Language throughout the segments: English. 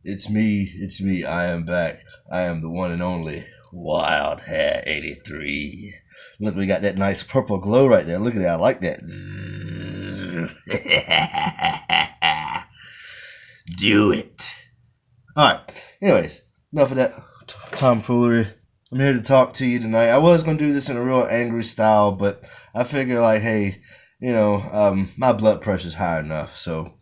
It's me. It's me. I am back. I am the one and only Wild Hair 83. Look, we got that nice purple glow right there. Look at that. I like that. Do it. All right. Anyways, enough of that tomfoolery. I'm here to talk to you tonight. I was going to do this in a real angry style, but I figure, like, hey, my blood pressure's high enough. So,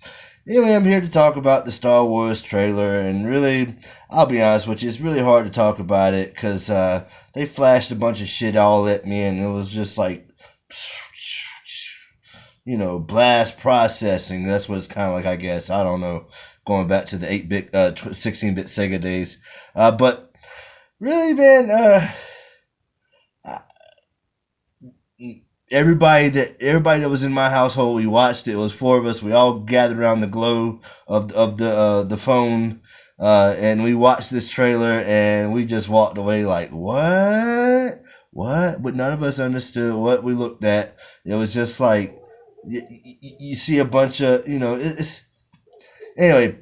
anyway, I'm here to talk about the Star Wars trailer, and really, I'll be honest with you, it's really hard to talk about it because they flashed a bunch of shit all at me, and it was just like, blast processing. That's what it's kind of like, I guess. I don't know, going back to the 8-bit, 16-bit Sega days. But really, man, everybody that was in my household, we watched it. It was 4 of us. We all gathered around the glow of the phone, and we watched this trailer, and we just walked away like, what? But none of us understood what we looked at. It was just like you see a bunch of anyway.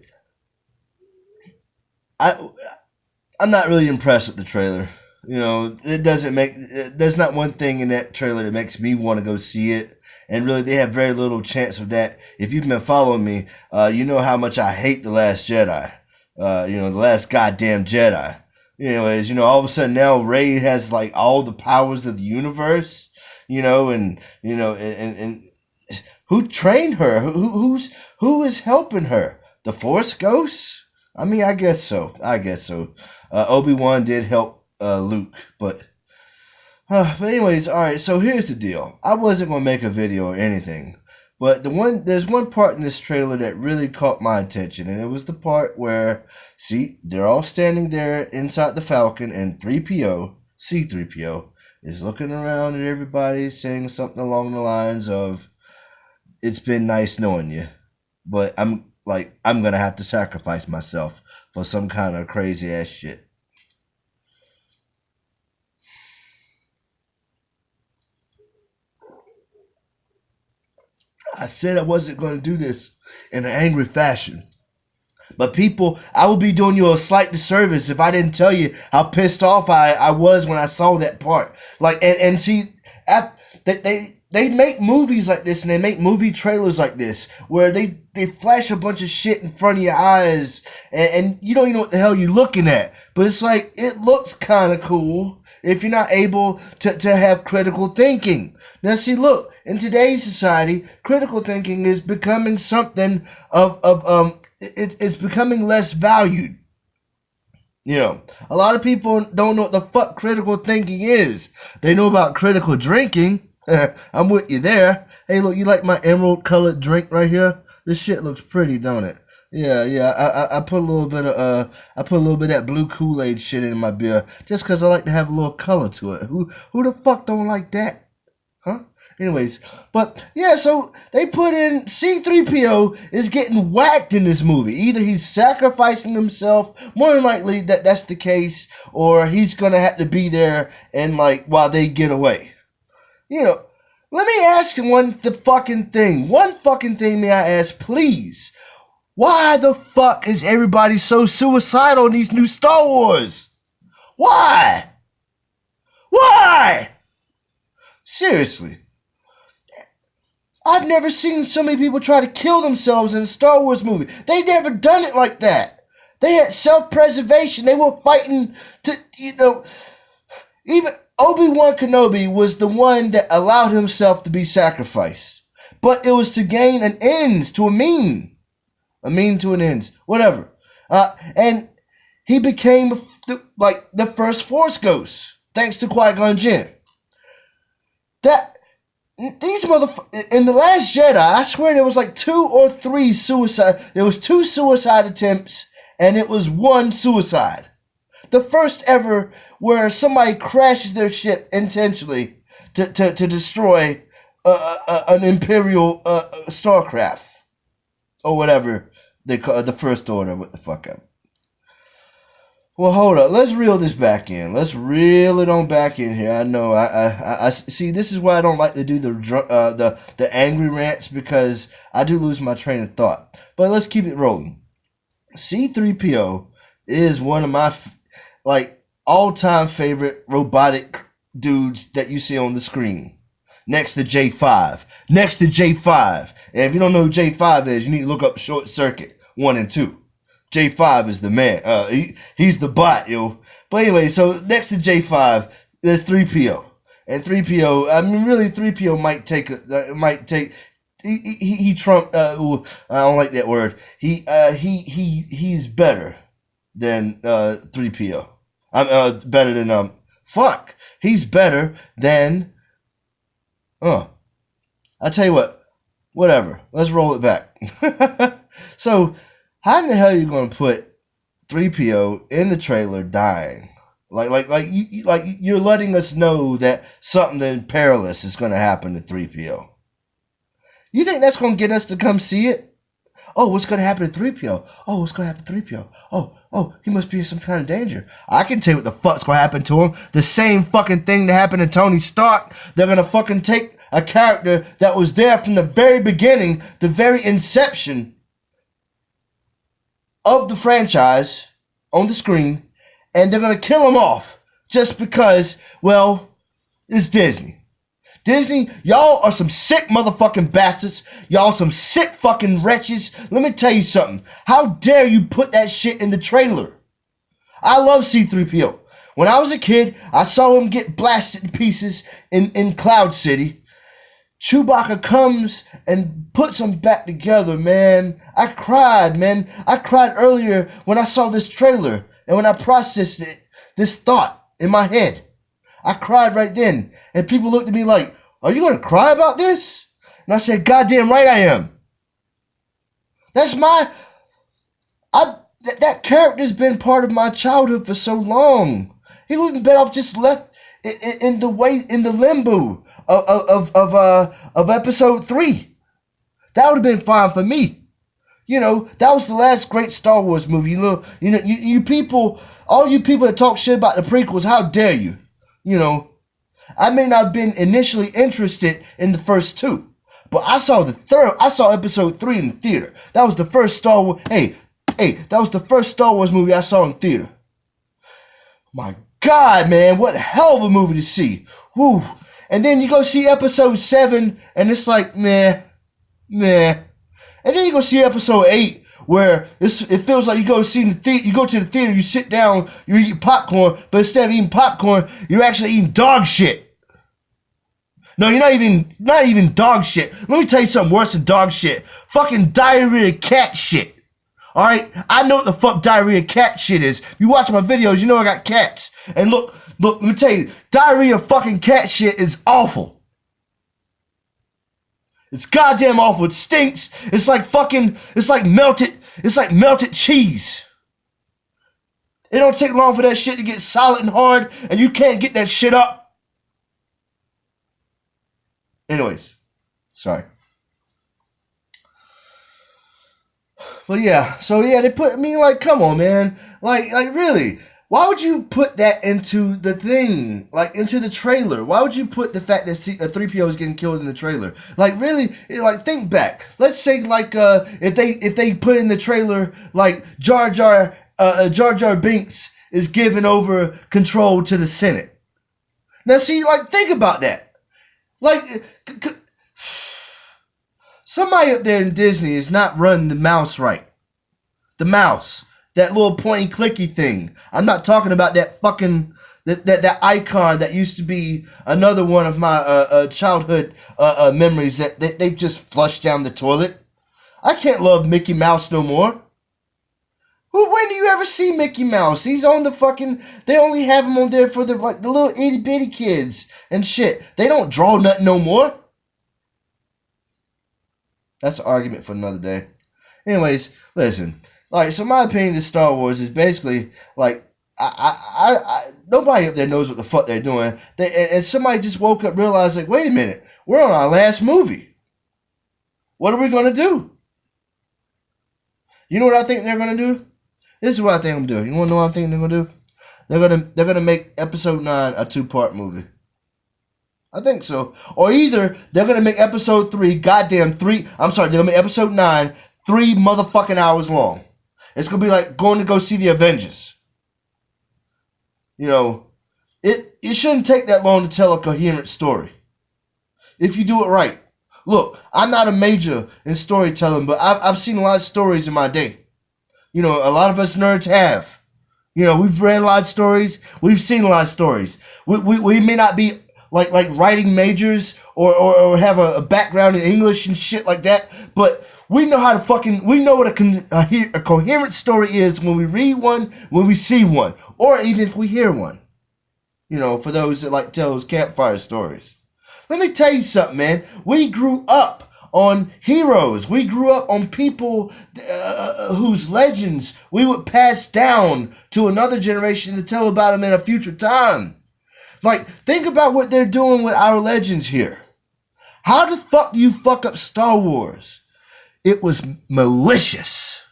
I'm not really impressed with the trailer. There's not one thing in that trailer that makes me want to go see it. And really, they have very little chance of that. If you've been following me, you know how much I hate The Last Jedi. The last goddamn Jedi. Anyways, all of a sudden now Rey has like all the powers of the universe, and who trained her? Who is helping her? The Force Ghosts? I mean, I guess so. Obi-Wan did help Luke, but anyways, all right. So here's the deal. I wasn't gonna make a video or anything, but there's one part in this trailer that really caught my attention, and it was the part where they're all standing there inside the Falcon, and C-3PO is looking around at everybody, saying something along the lines of, "It's been nice knowing you, but I'm gonna have to sacrifice myself for some kind of crazy ass shit." I said I wasn't going to do this in an angry fashion. But people, I would be doing you a slight disservice if I didn't tell you how pissed off I was when I saw that part. They make movies like this, and they make movie trailers like this where they flash a bunch of shit in front of your eyes, and you don't even know what the hell you're looking at. But it's like, it looks kind of cool if you're not able to have critical thinking. Now see, look, in today's society, critical thinking is becoming something it's becoming less valued. A lot of people don't know what the fuck critical thinking is. They know about critical drinking. I'm with you there. Hey, look, you like my emerald colored drink right here? This shit looks pretty, don't it? Yeah. I put a little bit of that blue Kool-Aid shit in my beer just because I like to have a little color to it. Who the fuck don't like that? Huh? Anyways, but yeah, so they put in C-3PO is getting whacked in this movie. Either he's sacrificing himself, more than likely that's the case, or he's gonna have to be there and while they get away. Let me ask one fucking thing may I ask, please. Why the fuck is everybody so suicidal in these new Star Wars? Why? Seriously. I've never seen so many people try to kill themselves in a Star Wars movie. They never done it like that. They had self-preservation. They were fighting to, even Obi-Wan Kenobi was the one that allowed himself to be sacrificed. But it was to gain an ends to a mean. A mean to an ends. Whatever. And he became the first Force Ghost. Thanks to Qui-Gon Jinn. These motherfuckers, in The Last Jedi, I swear there was 2 or 3 suicide. There was 2 suicide attempts, and it was 1 suicide. The first ever where somebody crashes their ship intentionally to destroy an Imperial starcraft. Or whatever they call the First Order. What the fuck up? Well, hold up. Let's reel this back in. Let's reel it on back in here. I know. I see. This is why I don't like to do the angry rants, because I do lose my train of thought. But let's keep it rolling. C3PO is one of my like all-time favorite robotic dudes that you see on the screen. Next to J5. Next to J5. And if you don't know who J5 is, you need to look up Short Circuit 1 and 2. J5 is the man. He's the bot, yo. But anyway, so next to J5, there's 3PO. And 3PO, I mean, really, 3PO might take. He trumped. I don't like that word. He's better than 3PO. I'm better than fuck. He's better than. I tell you what. Whatever. Let's roll it back. So, how in the hell are you gonna put 3PO in the trailer dying? Like you're letting us know that something perilous is gonna happen to 3PO. You think that's gonna get us to come see it? Oh, what's gonna happen to 3PO? Oh, what's gonna happen to 3PO? Oh, he must be in some kind of danger. I can tell you what the fuck's gonna happen to him. The same fucking thing that happened to Tony Stark. They're gonna fucking take a character that was there from the very beginning, the very inception of the franchise on the screen, and they're gonna kill him off just because, well, it's Disney. Disney, y'all are some sick motherfucking bastards. Y'all some sick fucking wretches. Let me tell you something. How dare you put that shit in the trailer? I love C-3PO. When I was a kid, I saw him get blasted to pieces in Cloud City. Chewbacca comes and puts them back together, man. I cried, man. I cried earlier when I saw this trailer and when I processed it, this thought in my head. I cried right then. And people looked at me like, are you going to cry about this? And I said, goddamn right I am. That's that character's been part of my childhood for so long. He would have been better off just left in the limbo of episode 3. That would have been fine for me. You know, that was the last great Star Wars movie. You people, all you people that talk shit about the prequels, how dare you? You know, I may not have been initially interested in the first 2, but I saw episode 3 in the theater. That was the first Star Wars. Hey, that was the first Star Wars movie I saw in theater. My God, man, what a hell of a movie to see. Woo. And then you go see episode 7, and it's like, meh. And then you go see episode 8, where it feels like you go to the theater, you sit down, you eat popcorn, but instead of eating popcorn, you're actually eating dog shit. No, you're not even dog shit. Let me tell you something worse than dog shit. Fucking diarrhea cat shit. Alright? I know what the fuck diarrhea cat shit is. You watch my videos, you know I got cats. And look, let me tell you, diarrhea fucking cat shit is awful. It's goddamn awful. It stinks. It's like melted cheese. It don't take long for that shit to get solid and hard, and you can't get that shit up. Anyways, sorry. But yeah, so yeah, they put me like, come on, man, like really. Why would you put that into the thing, like into the trailer? Why would you put the fact that 3PO is getting killed in the trailer? Like really, like think back. Let's say like if they put in the trailer like Jar Jar Binks is giving over control to the Senate. Now see, like think about that. Like somebody up there in Disney is not running the mouse right. The mouse. That little pointy clicky thing. I'm not talking about that fucking that icon that used to be another one of my childhood memories that they just flushed down the toilet. I can't love Mickey Mouse no more. When do you ever see Mickey Mouse? He's on the fucking. They only have him on there for the little itty bitty kids and shit. They don't draw nothing no more. That's an argument for another day. Anyways, listen. Like, so my opinion of Star Wars is basically like nobody up there knows what the fuck they're doing. And somebody just woke up, realized like, wait a minute, we're on our last movie. What are we gonna do? You know what I think they're gonna do? This is what I think I'm doing. You wanna know what I think they're gonna do? They're gonna make episode 9 a 2-part movie. I think so. Or either they're gonna make episode 3 they're gonna make episode 9 3 motherfucking hours long. It's gonna be like going to go see the Avengers. You know, it shouldn't take that long to tell a coherent story if you do it right. Look, I'm not a major in storytelling, but I've seen a lot of stories in my day. You know, a lot of us nerds have. You know, we've read a lot of stories. We've seen a lot of stories. We may not be like writing majors or have a background in English and shit like that, but we know how to we know what a coherent story is when we read one, when we see one, or even if we hear one. You know, for those that like to tell those campfire stories. Let me tell you something, man. We grew up on heroes. We grew up on people whose legends we would pass down to another generation to tell about them in a future time. Like, think about what they're doing with our legends here. How the fuck do you fuck up Star Wars? It was malicious.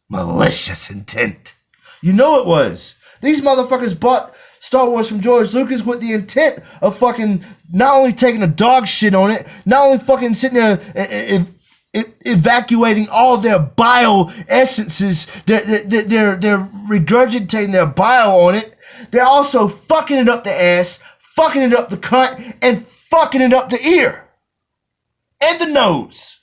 Malicious intent. You know it was. These motherfuckers bought Star Wars from George Lucas with the intent of fucking not only taking a dog shit on it, not only fucking sitting there evacuating all their bile essences, they're regurgitating their bile on it, they're also fucking it up the ass, fucking it up the cunt, and fucking it up the ear. And the nose.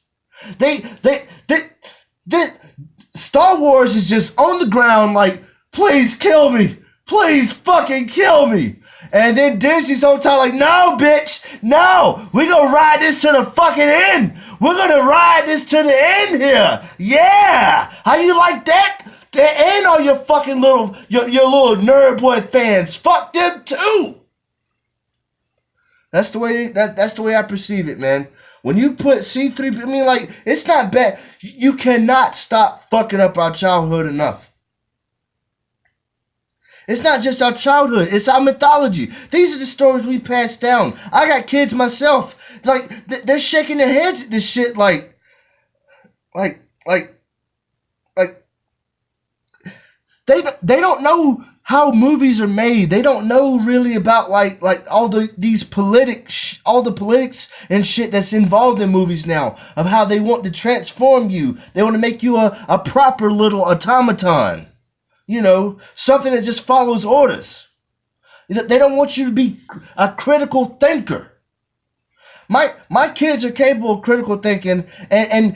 Star Wars is just on the ground like, please kill me. Please fucking kill me. And then Disney's on top like, no, bitch. No. We're going to ride this to the fucking end. We're going to ride this to the end here. Yeah. How you like that? And all your fucking little nerd boy fans. Fuck them too. That's the way I perceive it, man. When you put C3, I mean, like, it's not bad. You cannot stop fucking up our childhood enough. It's not just our childhood. It's our mythology. These are the stories we pass down. I got kids myself. Like, they're shaking their heads at this shit like they don't know how movies are made. They don't know really about like all the politics and shit that's involved in movies now, of how they want to transform you. They want to make you a proper little automaton. You know, something that just follows orders. They don't want you to be a critical thinker. My kids are capable of critical thinking, and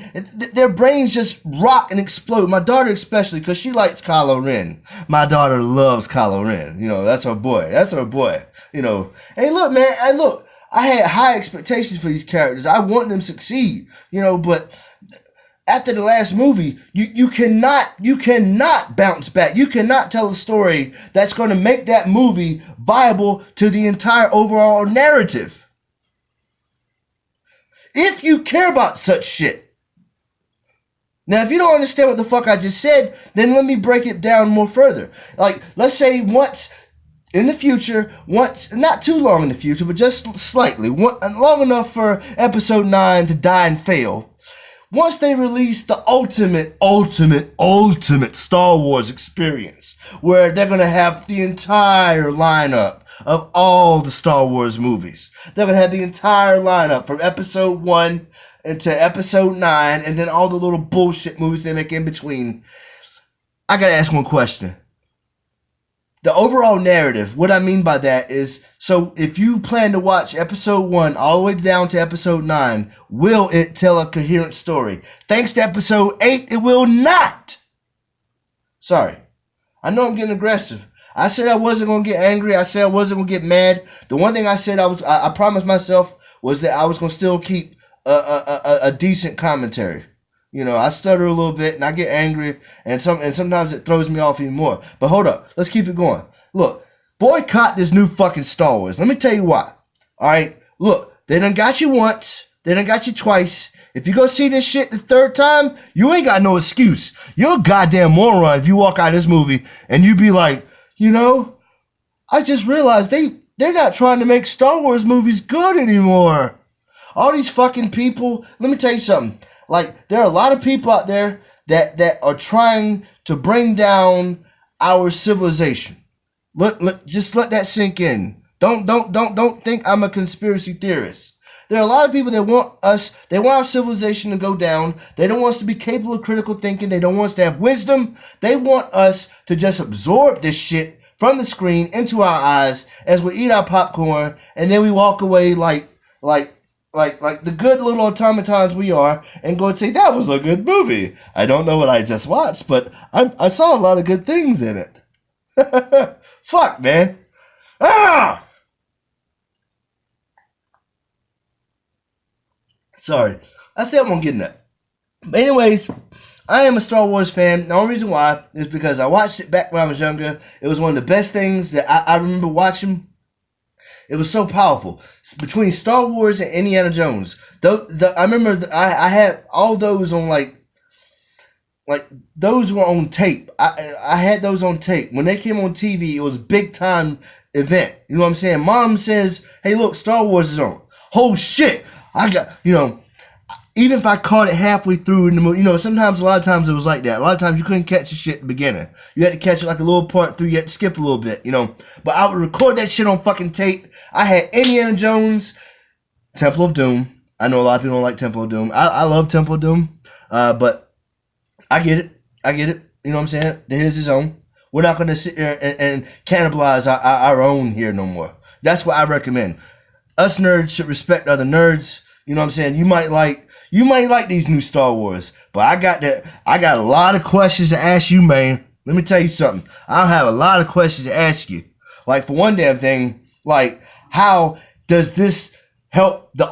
their brains just rock and explode. My daughter especially, because she likes Kylo Ren. My daughter loves Kylo Ren. You know, that's her boy. That's her boy. You know, hey, look, man. I had high expectations for these characters. I want them to succeed. You know, but after the last movie, you cannot bounce back. You cannot tell a story that's going to make that movie viable to the entire overall narrative. If you care about such shit. Now, if you don't understand what the fuck I just said, then let me break it down more further. Like, let's say once in the future, not too long in the future, but just slightly, long enough for episode 9 to die and fail. Once they release the ultimate Star Wars experience, where they're going to have the entire lineup of all the Star Wars movies. They're going to have the entire lineup from episode 1 to episode 9, and then all the little bullshit movies they make in between. I got to ask one question. The overall narrative, what I mean by that is, so if you plan to watch episode 1 all the way down to episode 9, will it tell a coherent story? Thanks to episode 8, it will not. Sorry. I know I'm getting aggressive. I said I wasn't going to get angry. I said I wasn't going to get mad. The one thing I said I promised myself was that I was going to still keep a decent commentary. You know, I stutter a little bit and I get angry, and sometimes it throws me off even more. But hold up, let's keep it going. Look, boycott this new fucking Star Wars. Let me tell you why. All right, look, they done got you once, they done got you twice. If you go see this shit the third time, you ain't got no excuse. You're a goddamn moron if you walk out of this movie and you be like, you know, I just realized they're not trying to make Star Wars movies good anymore. All these fucking people, let me tell you something. Like, there are a lot of people out there that are trying to bring down our civilization. Just let that sink in. Don't think I'm a conspiracy theorist. There are a lot of people that they want our civilization to go down. They don't want us to be capable of critical thinking. They don't want us to have wisdom. They want us to just absorb this shit from the screen into our eyes as we eat our popcorn, and then we walk away like the good little automatons we are, and go and say, that was a good movie. I don't know what I just watched, but I saw a lot of good things in it. Fuck, man. Ah! Sorry. I said I'm gonna get in that. But anyways, I am a Star Wars fan. The only reason why is because I watched it back when I was younger. It was one of the best things that I remember watching. It was so powerful. Between Star Wars and Indiana Jones. I remember I had all those on like those were on tape. I had those on tape. When they came on TV, it was a big time event. You know what I'm saying? Mom says, hey, look, Star Wars is on. Oh, shit. I got, even if I caught it halfway through in the movie, sometimes, a lot of times it was like that. A lot of times you couldn't catch the shit at the beginning. You had to catch it like a little part through. You had to skip a little bit, But I would record that shit on fucking tape. I had Indiana Jones, Temple of Doom. I know a lot of people don't like Temple of Doom. I love Temple of Doom. But I get it. You know what I'm saying? Here's his own. We're not going to sit here and cannibalize our own here no more. That's what I recommend. Us nerds should respect other nerds. You know what I'm saying? You might like these new Star Wars, but I got a lot of questions to ask you, man. Let me tell you something. I have a lot of questions to ask you. Like, for one damn thing, like, how does this help the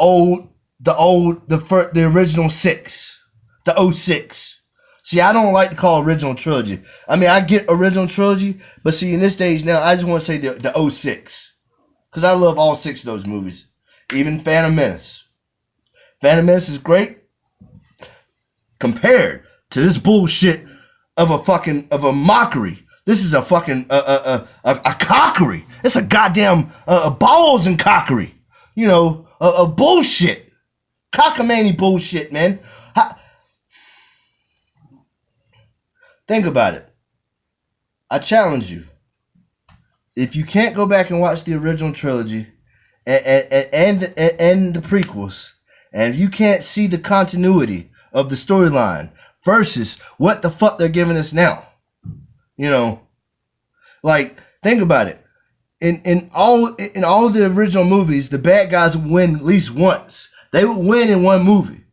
original 6, the 06? See, I don't like to call original trilogy. I mean, I get original trilogy, but see, in this stage now, I just want to say the 06. Because I love all 6 of those movies. Even Phantom Menace. Phantom Menace is great compared to this bullshit of a mockery. This is a fucking a cockery. It's a goddamn balls and cockery. A bullshit. Cockamamie bullshit, man. Think about it. I challenge you. If you can't go back and watch the original trilogy and the prequels, and if you can't see the continuity of the storyline versus what the fuck they're giving us now, think about it. In all of the original movies, the bad guys would win at least once. They would win in one movie,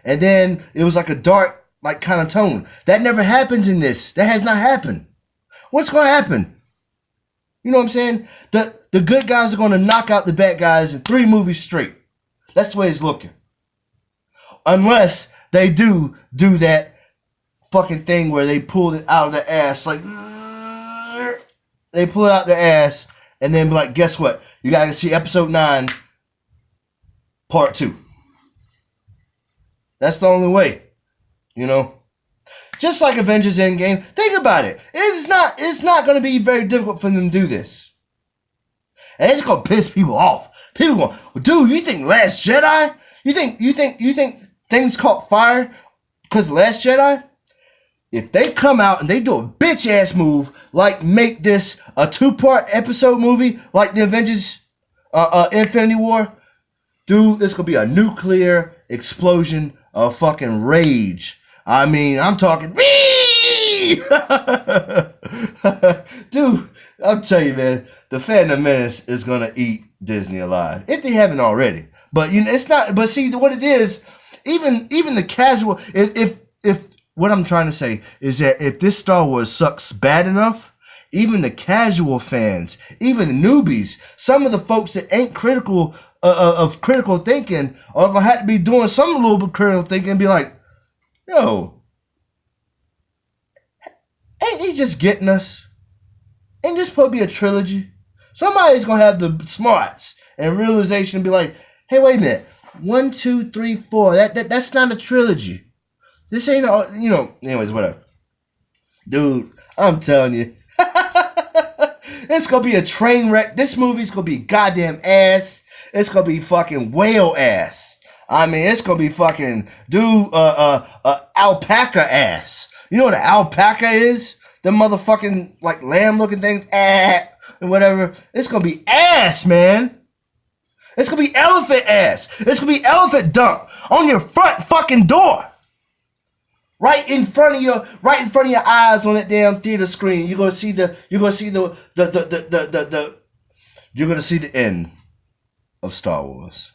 and then it was like a dark kind of tone. That never happens in this. That has not happened. What's going to happen? You know what I'm saying? The good guys are going to knock out the bad guys in 3 movies straight. That's the way it's looking. Unless they do that fucking thing where they pull it out of their ass. Like, they pull it out their ass and then be like, guess what? You got to see episode 9, part 2. That's the only way. Just like Avengers Endgame. Think about it. It's not going to be very difficult for them to do this. And it's going to piss people off. People going, well, dude, you think Last Jedi? You think things caught fire because Last Jedi? If they come out and they do a bitch ass move, like make this a 2-part episode movie, like the Avengers Infinity War, dude, it's going to be a nuclear explosion of fucking rage. I mean, I'm talking, dude, I'm telling you, man, the Phantom Menace is going to eat Disney alive. If they haven't already. But, it's not, but see, what it is, even the casual, if what I'm trying to say is that if this Star Wars sucks bad enough, even the casual fans, even the newbies, some of the folks that ain't critical of critical thinking are going to have to be doing some little bit of critical thinking and be like, yo, ain't he just getting us? Ain't this supposed to be a trilogy? Somebody's going to have the smarts and realization and be like, hey, wait a minute. 1, 2, 3, 4. That's not a trilogy. This ain't, anyways, whatever. Dude, I'm telling you. It's going to be a train wreck. This movie's going to be goddamn ass. It's going to be fucking whale ass. I mean, it's going to be fucking, dude, alpaca ass. You know what an alpaca is? The motherfucking, lamb looking thing, and whatever. It's going to be ass, man. It's gonna be elephant ass. It's gonna be elephant dump on your front fucking door. Right in front of your eyes on that damn theater screen. You're gonna see the end of Star Wars.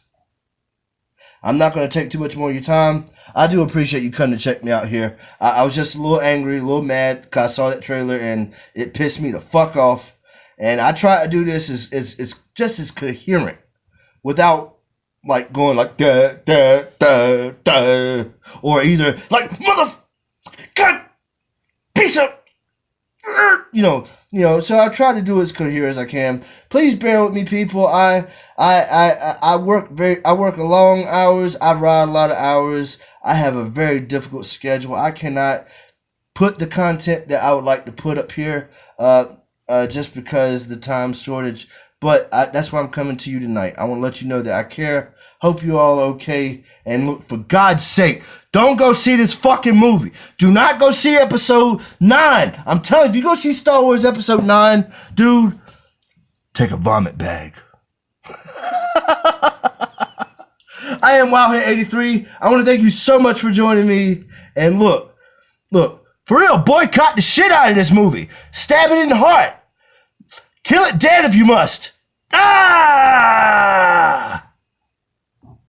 I'm not gonna take too much more of your time. I do appreciate you coming to check me out here. I was just a little angry, a little mad because I saw that trailer and it pissed me the fuck off. And I try to do this as just as coherent without like going like da da da da or either like God piece of so I try to do as coherent as I can. Please bear with me, people. I work long hours. I ride a lot of hours. I have a very difficult schedule. I cannot put the content that I would like to put up here just because the time shortage. But that's why I'm coming to you tonight. I want to let you know that I care. Hope you all okay. And look, for God's sake, don't go see this fucking movie. Do not go see episode 9. I'm telling you, if you go see Star Wars episode 9, dude, take a vomit bag. I am Wildhead83. I want to thank you so much for joining me. And look, for real, boycott the shit out of this movie. Stab it in the heart. Kill it dead if you must. Ah!